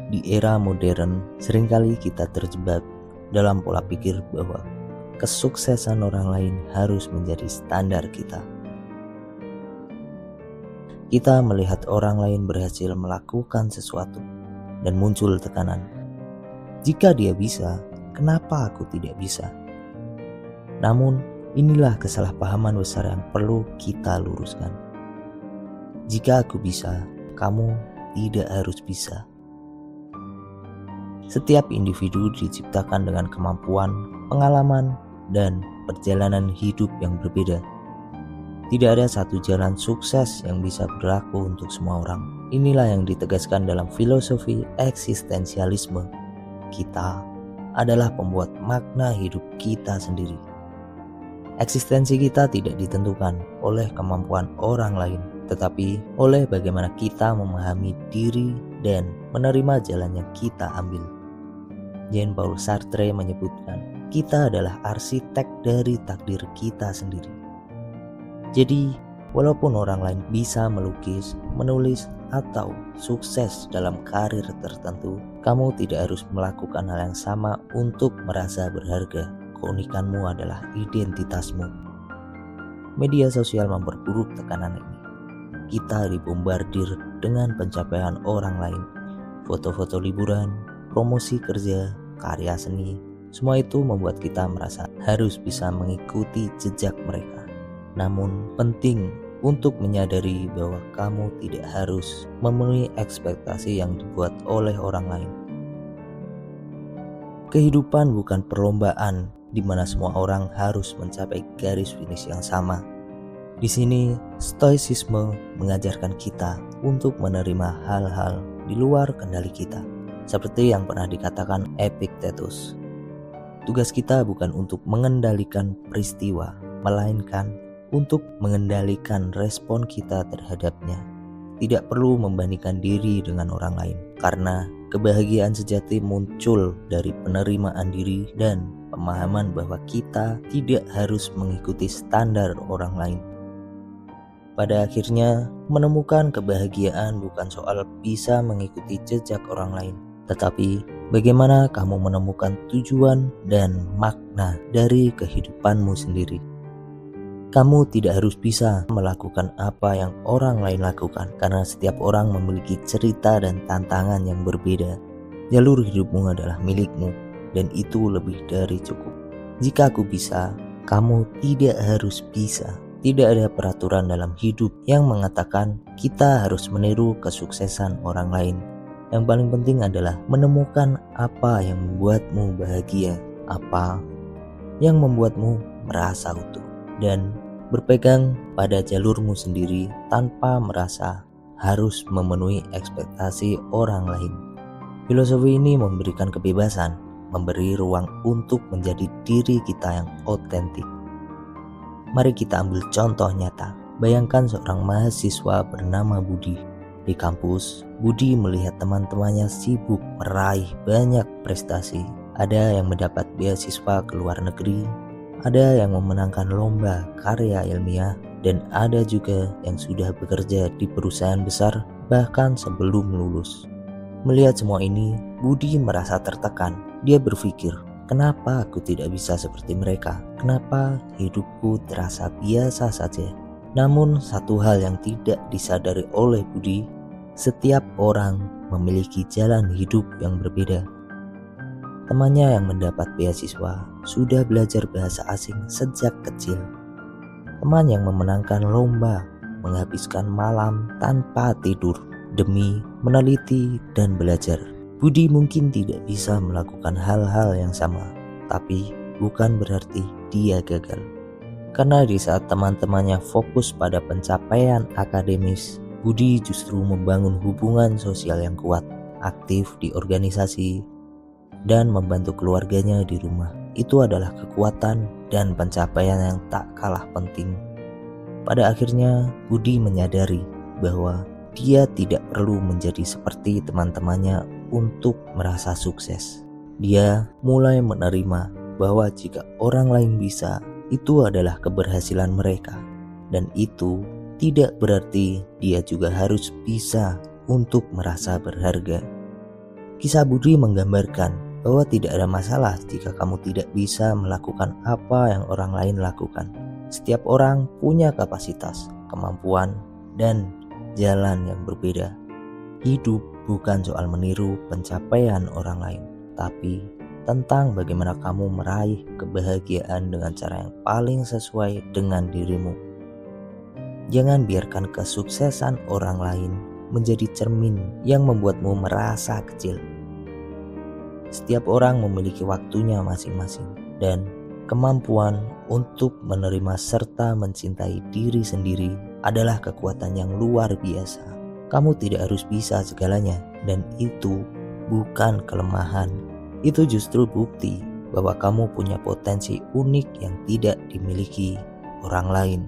Di era modern, seringkali kita terjebak dalam pola pikir bahwa kesuksesan orang lain harus menjadi standar kita. Kita melihat orang lain berhasil melakukan sesuatu dan muncul tekanan. Jika dia bisa, kenapa aku tidak bisa? Namun, inilah kesalahpahaman besar yang perlu kita luruskan. Jika aku bisa, kamu tidak harus bisa. Setiap individu diciptakan dengan kemampuan, pengalaman, dan perjalanan hidup yang berbeda. Tidak ada satu jalan sukses yang bisa berlaku untuk semua orang. Inilah yang ditegaskan dalam filosofi eksistensialisme. Kita adalah pembuat makna hidup kita sendiri. Eksistensi kita tidak ditentukan oleh kemampuan orang lain, tetapi oleh bagaimana kita memahami diri dan menerima jalan yang kita ambil. Jean-Paul Sartre menyebutkan, kita adalah arsitek dari takdir kita sendiri. Jadi, walaupun orang lain bisa melukis, menulis, atau sukses dalam karir tertentu, kamu tidak harus melakukan hal yang sama untuk merasa berharga. Keunikanmu adalah identitasmu. Media sosial memperburuk tekanan ini. Kita dibombardir dengan pencapaian orang lain, foto-foto liburan, promosi kerja, karya seni. Semua itu membuat kita merasa harus bisa mengikuti jejak mereka. Namun penting untuk menyadari bahwa kamu tidak harus memenuhi ekspektasi yang dibuat oleh orang lain. Kehidupan bukan perlombaan di mana semua orang harus mencapai garis finish yang sama. Di sini, stoicisme mengajarkan kita untuk menerima hal-hal di luar kendali kita, seperti yang pernah dikatakan Epictetus. Tugas kita bukan untuk mengendalikan peristiwa, melainkan untuk mengendalikan respon kita terhadapnya. Tidak perlu membandingkan diri dengan orang lain, karena kebahagiaan sejati muncul dari penerimaan diri dan pemahaman bahwa kita tidak harus mengikuti standar orang lain. Pada akhirnya, menemukan kebahagiaan bukan soal bisa mengikuti jejak orang lain, tetapi bagaimana kamu menemukan tujuan dan makna dari kehidupanmu sendiri. Kamu tidak harus bisa melakukan apa yang orang lain lakukan, karena setiap orang memiliki cerita dan tantangan yang berbeda. Jalur hidupmu adalah milikmu, dan itu lebih dari cukup. Jika aku bisa, kamu tidak harus bisa. Tidak ada peraturan dalam hidup yang mengatakan kita harus meniru kesuksesan orang lain. Yang paling penting adalah menemukan apa yang membuatmu bahagia, apa yang membuatmu merasa utuh, dan berpegang pada jalurmu sendiri tanpa merasa harus memenuhi ekspektasi orang lain. Filosofi ini memberikan kebebasan, memberi ruang untuk menjadi diri kita yang otentik. Mari kita ambil contoh nyata. Bayangkan seorang mahasiswa bernama Budi. Di kampus, Budi melihat teman-temannya sibuk meraih banyak prestasi. Ada yang mendapat beasiswa ke luar negeri, ada yang memenangkan lomba karya ilmiah, dan ada juga yang sudah bekerja di perusahaan besar bahkan sebelum lulus. Melihat semua ini, Budi merasa tertekan. Dia berpikir, kenapa aku tidak bisa seperti mereka? Kenapa hidupku terasa biasa saja? Namun satu hal yang tidak disadari oleh Budi, setiap orang memiliki jalan hidup yang berbeda. Temannya yang mendapat beasiswa sudah belajar bahasa asing sejak kecil. Teman yang memenangkan lomba menghabiskan malam tanpa tidur demi meneliti dan belajar. Budi mungkin tidak bisa melakukan hal-hal yang sama, tapi bukan berarti dia gagal. Karena di saat teman-temannya fokus pada pencapaian akademis, Budi justru membangun hubungan sosial yang kuat, aktif di organisasi, dan membantu keluarganya di rumah. Itu adalah kekuatan dan pencapaian yang tak kalah penting. Pada akhirnya, Budi menyadari bahwa dia tidak perlu menjadi seperti teman-temannya untuk merasa sukses. Dia mulai menerima bahwa jika orang lain bisa, itu adalah keberhasilan mereka, dan itu tidak berarti dia juga harus bisa untuk merasa berharga. Kisah Budi menggambarkan bahwa tidak ada masalah jika kamu tidak bisa melakukan apa yang orang lain lakukan. Setiap orang punya kapasitas, kemampuan, dan jalan yang berbeda. Hidup bukan soal meniru pencapaian orang lain, tapi tentang bagaimana kamu meraih kebahagiaan dengan cara yang paling sesuai dengan dirimu. Jangan biarkan kesuksesan orang lain menjadi cermin yang membuatmu merasa kecil. Setiap orang memiliki waktunya masing-masing dan kemampuan untuk menerima serta mencintai diri sendiri adalah kekuatan yang luar biasa. Kamu tidak harus bisa segalanya, dan itu bukan kelemahan. Itu justru bukti bahwa kamu punya potensi unik yang tidak dimiliki orang lain.